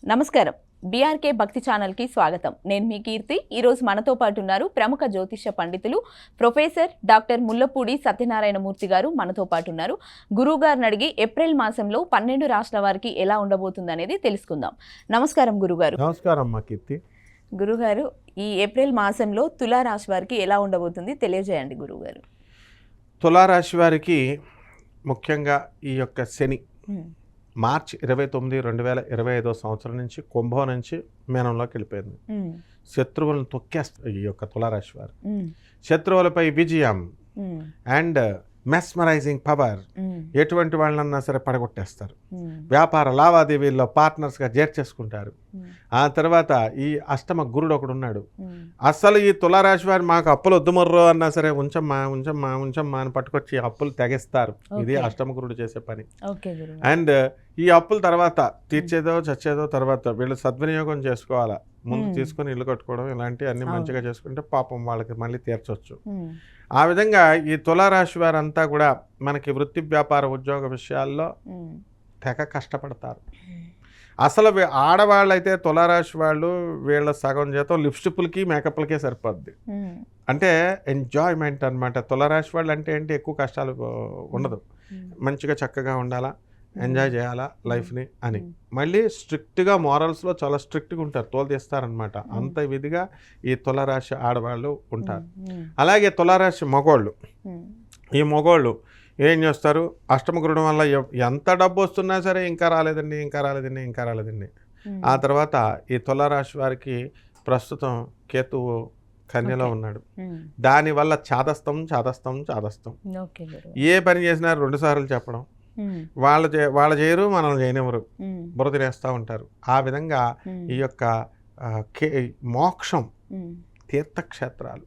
నమస్కారం. బీఆర్కే భక్తి ఛానల్కి స్వాగతం. నేను మీ కీర్తి. ఈరోజు మనతో పాటు ఉన్నారు ప్రముఖ జ్యోతిష పండితులు ప్రొఫెసర్ డాక్టర్ ముల్లపూడి సత్యనారాయణమూర్తి గారు మనతో పాటు ఉన్నారు. గురువు గారిని అడిగి ఏప్రిల్ మాసంలో 12 రాష్ట్రాల వారికి ఎలా ఉండబోతుంది అనేది తెలుసుకుందాం. నమస్కారం గురుగారు. నమస్కారం మా కీర్తి. గురుగారు, ఈ ఏప్రిల్ మాసంలో తులారాశి వారికి ఎలా ఉండబోతుంది తెలియజేయండి గురుగారు. తులారాశి వారికి ముఖ్యంగా ఈ యొక్క శని మార్చి 29, 2025 సంవత్సరం నుంచి కుంభం నుంచి మీనంలోకి వెళ్ళిపోయింది. శత్రువులను తొక్కేస్తారు ఈ యొక్క తులారాశి వారు. శత్రువులపై విజయం అండ్ మెస్మరైజింగ్ పవర్, ఎటువంటి వాళ్ళన్నా సరే పడగొట్టేస్తారు. వ్యాపార లావాదేవీల్లో పార్ట్నర్స్గా చేర్చేసుకుంటారు. ఆ తర్వాత ఈ అష్టమ గురుడు ఒకడు ఉన్నాడు. అసలు ఈ తులారాశి వారు మాకు అప్పులు వద్దుమర్రో అన్నా సరే ఉంచమ్మా ఉంచమ్మా ఉంచమ్మా అని పట్టుకొచ్చి అప్పులు తెగిస్తారు. ఇది అష్టమ గురుడు చేసే పని. అండ్ ఈ అప్పుల తర్వాత తీర్చేదో చచ్చేదో తర్వాత వీళ్ళు సద్వినియోగం చేసుకోవాలా. ముందు తీసుకొని ఇల్లు కట్టుకోవడం ఇలాంటివి అన్ని మంచిగా చేసుకుంటే పాపం వాళ్ళకి మళ్ళీ తీర్చొచ్చు. ఆ విధంగా ఈ తులారాశి వారంతా కూడా మనకి వృత్తి వ్యాపార ఉద్యోగ విషయాల్లో తెగ కష్టపడతారు. అసలు ఆడవాళ్ళైతే తులారాశి వాళ్ళు వీళ్ళ సగం జీతం లిప్స్టిక్లకి మేకప్లకే సరిపోద్ది. అంటే ఎంజాయ్మెంట్ అనమాట. తులారాశి వాళ్ళు అంటే ఏంటి, ఎక్కువ కష్టాలు ఉండదు, మంచిగా చక్కగా ఉండాలా, ఎంజాయ్ చేయాలా లైఫ్ని అని. మళ్ళీ స్ట్రిక్ట్గా మోరల్స్లో చాలా స్ట్రిక్ట్గా ఉంటారు, తోలు తీస్తారనమాట. అంత విధిగా ఈ తులారాశి ఆడవాళ్ళు ఉంటారు. అలాగే తులారాశి మగోళ్ళు, ఈ మగోళ్ళు ఏం చేస్తారు, అష్టమ గురుడు వల్ల ఎంత డబ్బు వస్తున్నా సరే ఇంకా రాలేదండి ఇంకా రాలేదండి ఇంకా రాలేదండి. ఆ తర్వాత ఈ తులారాశి వారికి ప్రస్తుతం కేతువు కన్యలో ఉన్నాడు. దానివల్ల చాదస్తం చాదస్తం చాదస్తం. ఏ పని చేసినా 2 సార్లు చెప్పడం, వాళ్ళు చేయరు మనల్ని చేయనివ్వరు, బురద తినేస్తూ ఉంటారు. ఆ విధంగా ఈ యొక్క మోక్షం, తీర్థక్షేత్రాలు,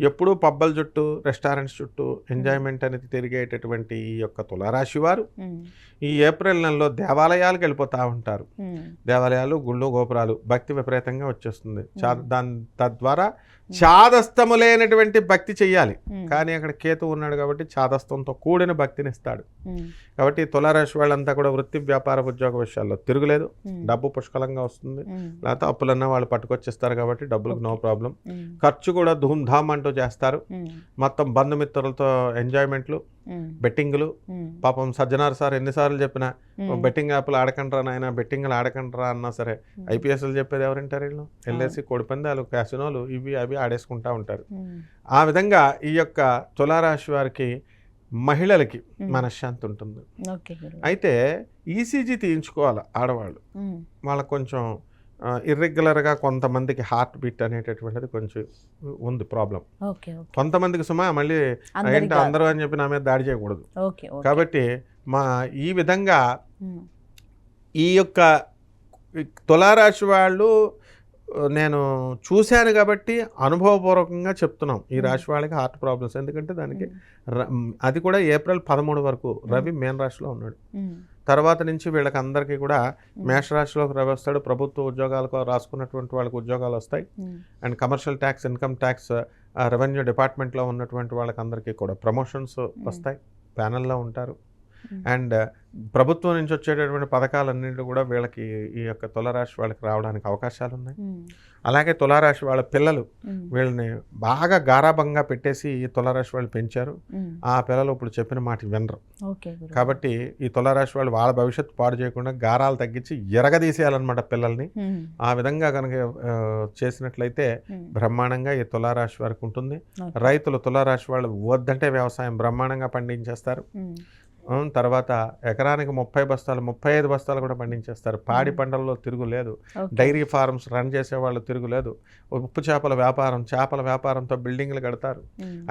ఎప్పుడూ పబ్బల చుట్టూ రెస్టారెంట్స్ చుట్టూ ఎంజాయ్మెంట్ అనేది తిరిగేటటువంటి ఈ యొక్క తులారాశి వారు ఈ ఏప్రిల్ నెలలో దేవాలయాలకు వెళ్ళిపోతూ ఉంటారు. దేవాలయాలు, గుళ్ళు, గోపురాలు, భక్తి విపరీతంగా వచ్చేస్తుంది. తద్వారా చాదస్తము లేనటువంటి భక్తి చెయ్యాలి. కానీ అక్కడ కేతు ఉన్నాడు కాబట్టి చాదస్తంతో కూడిన భక్తిని ఇస్తాడు. కాబట్టి తులారాశి వాళ్ళంతా కూడా వృత్తి వ్యాపార ఉద్యోగ విషయాల్లో తిరుగులేదు. డబ్బు పుష్కలంగా వస్తుంది. లేకపోతే అప్పులన్నా వాళ్ళు పట్టుకొచ్చేస్తారు కాబట్టి డబ్బులకు నో ప్రాబ్లం. ఖర్చు కూడా ధూమ్ధామ్ అంటూ చేస్తారు. మొత్తం బంధుమిత్రులతో ఎంజాయ్మెంట్లు, బెట్టింగ్లు. పాపం సజ్జనార్ సార్ ఎన్నిసార్లు చెప్పినా బెట్టింగ్ యాప్లు ఆడకండ్రా నాయన, బెట్టింగ్లు ఆడకండ్రా అన్నా సరే ఐపీఎస్లు చెప్పేది ఎవరింటారు, వీళ్ళు వెళ్ళేసి కోడిపందాలు, క్యాసినోలు ఇవి అవి ఆడేసుకుంటూ ఉంటారు. ఆ విధంగా ఈ యొక్క తులారాశి వారికి మహిళలకి మనశ్శాంతి ఉంటుంది. అయితే ఈసీజీ తీయించుకోవాలి ఆడవాళ్ళు. వాళ్ళకు కొంచెం ఇర్రెగ్యులర్గా కొంతమందికి హార్ట్ బీట్ అనేటటువంటిది కొంచెం ఉంది ప్రాబ్లం. కొంతమందికి సుమా మళ్ళీ ఏంటో అందరూ అని చెప్పి నా మీద దాడి చేయకూడదు. కాబట్టి ఈ విధంగా ఈ యొక్క తులారాశి వాళ్ళు నేను చూశాను కాబట్టి అనుభవపూర్వకంగా చెప్తున్నాం. ఈ రాశి వాళ్ళకి హార్ట్ ప్రాబ్లమ్స్, ఎందుకంటే దానికి అది కూడా ఏప్రిల్ 13 వరకు రవి మేన రాశిలో ఉన్నాడు. తర్వాత నుంచి వీళ్ళకి అందరికీ కూడా మేషరాశిలోకి రవి వస్తాడు. ప్రభుత్వ ఉద్యోగాలకు రాసుకున్నటువంటి వాళ్ళకి ఉద్యోగాలు వస్తాయి. And commercial tax, income tax, revenue డిపార్ట్మెంట్లో ఉన్నటువంటి వాళ్ళకి అందరికీ కూడా ప్రమోషన్స్ వస్తాయి, ప్యానల్లో ఉంటారు. అండ్ ప్రభుత్వం నుంచి వచ్చేటటువంటి పథకాలన్నింటినీ కూడా వీళ్ళకి ఈ యొక్క తులారాశి వాళ్ళకి రావడానికి అవకాశాలు ఉన్నాయి. అలాగే తులారాశి వాళ్ళ పిల్లలు వీళ్ళని బాగా గారాభంగా పెట్టేసి ఈ తులారాశి వాళ్ళు పెంచారు. ఆ పిల్లలు ఇప్పుడు చెప్పిన మాట వినరు. కాబట్టి ఈ తులారాశి వాళ్ళు వాళ్ళ భవిష్యత్తు పాడు చేయకుండా గారాలు తగ్గించి ఎరగదీసేయాలన్నమాట పిల్లల్ని. ఆ విధంగా కనుక చేసినట్లయితే బ్రహ్మాండంగా ఈ తులారాశి వారికి ఉంటుంది. రైతులు తులారాశి వాళ్ళు వద్దంటే వ్యవసాయం బ్రహ్మాండంగా పండించేస్తారు. తర్వాత ఎకరానికి 30 బస్తాలు 35 బస్తాలు కూడా పండించేస్తారు. పాడి పంటల్లో తిరుగులేదు. డైరీ ఫార్మ్స్ రన్ చేసేవాళ్ళు తిరుగులేదు. ఉప్పు చేపల వ్యాపారంతో బిల్డింగ్లు కడతారు.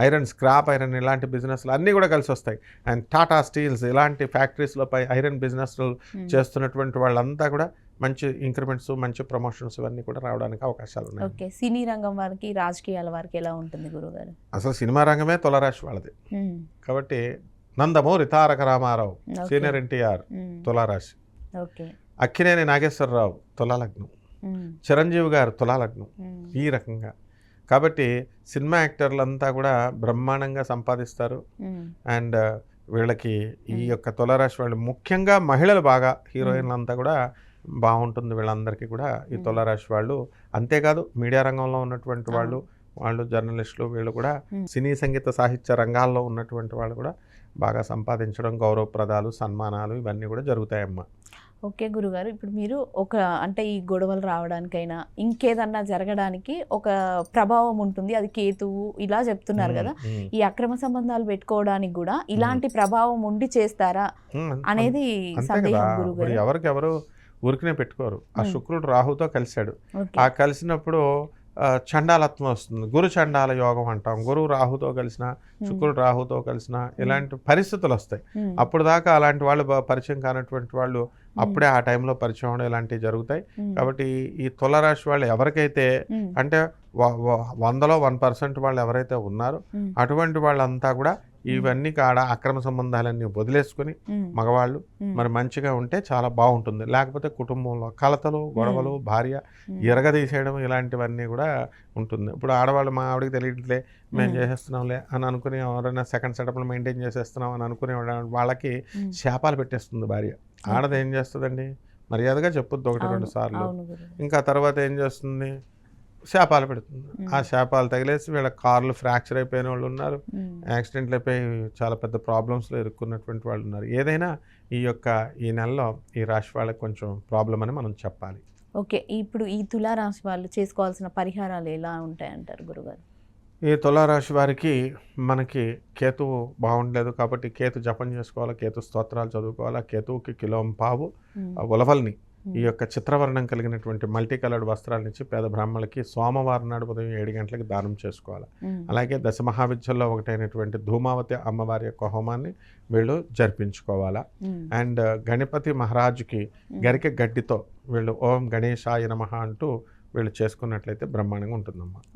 ఐరన్, స్క్రాప్ ఐరన్ ఇలాంటి బిజినెస్లు అన్నీ కూడా కలిసి వస్తాయి. అండ్ టాటా స్టీల్స్ ఇలాంటి ఫ్యాక్టరీస్లో ఐరన్ బిజినెస్లు చేస్తున్నటువంటి వాళ్ళంతా కూడా మంచి ఇంక్రిమెంట్స్, మంచి ప్రమోషన్స్ ఇవన్నీ కూడా రావడానికి అవకాశాలు ఉన్నాయి. ఓకే, సినీ రంగం వారికి, రాజకీయాల వారికి ఎలా ఉంటుంది గురుగారు? అసలు సినిమా రంగమే తులారాశి వాళ్ళది. కాబట్టి నందమూరి తారక రామారావు, సీనియర్ ఎన్టీఆర్ తులారాశి, అక్కినేని నాగేశ్వరరావు తులాలగ్నం, చిరంజీవి గారు తులాలగ్నం, ఈ రకంగా. కాబట్టి సినిమా యాక్టర్లంతా కూడా బ్రహ్మాండంగా సంపాదిస్తారు. అండ్ వీళ్ళకి ఈ యొక్క తులారాశి వాళ్ళు ముఖ్యంగా మహిళలు బాగా హీరోయిన్లు అంతా కూడా బాగుంటుంది వీళ్ళందరికీ కూడా ఈ తులారాశి వాళ్ళు. అంతేకాదు మీడియా రంగంలో ఉన్నటువంటి వాళ్ళు జర్నలిస్టులు వీళ్ళు కూడా సినీ సంగీత సాహిత్య రంగాల్లో ఉన్నటువంటి వాళ్ళు కూడా బాగా సంపాదించడం, గౌరవప్రదాలు, సన్మానాలు ఇవన్నీ కూడా జరుగుతాయమ్మా. ఓకే గురుగారు, ఇప్పుడు మీరు అంటే ఈ గొడవలు రావడానికైనా ఇంకేదన్నా జరగడానికి ఒక ప్రభావం ఉంటుంది, అది కేతువు ఇలా చెప్తున్నారు కదా. ఈ అక్రమ సంబంధాలు పెట్టుకోవడానికి కూడా ఇలాంటి ప్రభావం ఉండి చేస్తారా అనేది సందేహం గురుగారు. ఎవరికెవరు ఊరికనే పెట్టుకోరు. ఆ శుక్రుడు రాహుతో కలిశాడు, ఆ కలిసినప్పుడు చండాలత్వం వస్తుంది. గురు చండాల యోగం అంటాం. గురువు రాహుతో కలిసిన, శుక్రుడు రాహుతో కలిసిన ఇలాంటి పరిస్థితులు వస్తాయి. అప్పుడు దాకా అలాంటి వాళ్ళు పరిచయం కానటువంటి వాళ్ళు అప్పుడే ఆ టైంలో పరిచయం అవడం ఇలాంటివి జరుగుతాయి. కాబట్టి ఈ తులారాశి వాళ్ళు ఎవరికైతే అంటే 100లో 1% వాళ్ళు ఎవరైతే ఉన్నారో అటువంటి వాళ్ళంతా కూడా ఇవన్నీ కాడ అక్రమ సంబంధాలన్నీ వదిలేసుకుని మగవాళ్ళు మరి మంచిగా ఉంటే చాలా బాగుంటుంది. లేకపోతే కుటుంబంలో కలతలు, గొడవలు, భార్య ఎరగదీసేయడం ఇలాంటివన్నీ కూడా ఉంటుంది. ఇప్పుడు ఆడవాళ్ళు మా ఆవిడకి తెలియట్లే మేము చేసేస్తున్నాంలే అని అనుకుని ఎవరైనా సెకండ్ సెటప్లు మెయింటైన్ చేసేస్తున్నాం అని అనుకునే వాళ్ళకి శాపాలు పెట్టేస్తుంది భార్య. ఆడది ఏం చేస్తుందండి, మర్యాదగా చెప్పుద్ది 1-2 సార్లు, ఇంకా తర్వాత ఏం చేస్తుంది, శాపాలు పెడుతుంది. ఆ శాపాలు తగిలేసి వీళ్ళ కార్లు ఫ్రాక్చర్ అయిపోయిన వాళ్ళు ఉన్నారు, యాక్సిడెంట్లు అయిపోయి చాలా పెద్ద ప్రాబ్లమ్స్లో ఇరుక్కున్నటువంటి వాళ్ళు ఉన్నారు. ఏదైనా ఈ నెలలో ఈ రాశి వాళ్ళకి కొంచెం ప్రాబ్లం అని మనం చెప్పాలి. ఓకే, ఇప్పుడు ఈ తులారాశి వాళ్ళు చేసుకోవాల్సిన పరిహారాలు ఎలా ఉంటాయంటారు గురుగారు? ఈ తులారాశి వారికి మనకి కేతువు బాగుండలేదు కాబట్టి కేతు జపం చేసుకోవాలి, కేతు స్తోత్రాలు చదువుకోవాలి. కేతువుకి కిలోంపావు ఉలవల్ని ఈ యొక్క చిత్రవర్ణం కలిగినటువంటి మల్టీ కలర్డ్ వస్త్రాల నుంచి పేద బ్రాహ్మణులకి సోమవారం నాడు ఉదయం 7 గంటలకి దానం చేసుకోవాలి. అలాగే దశమహావిద్యల్లో ఒకటైనటువంటి ధూమావతి అమ్మవారి యొక్క హోమాన్ని వీళ్ళు జరిపించుకోవాలా. అండ్ గణపతి మహారాజుకి గరిక గడ్డితో వీళ్ళు ఓం గణేశాయ నమః అంటూ వీళ్ళు చేసుకున్నట్లయితే బ్రహ్మాండంగా ఉంటుందమ్మా.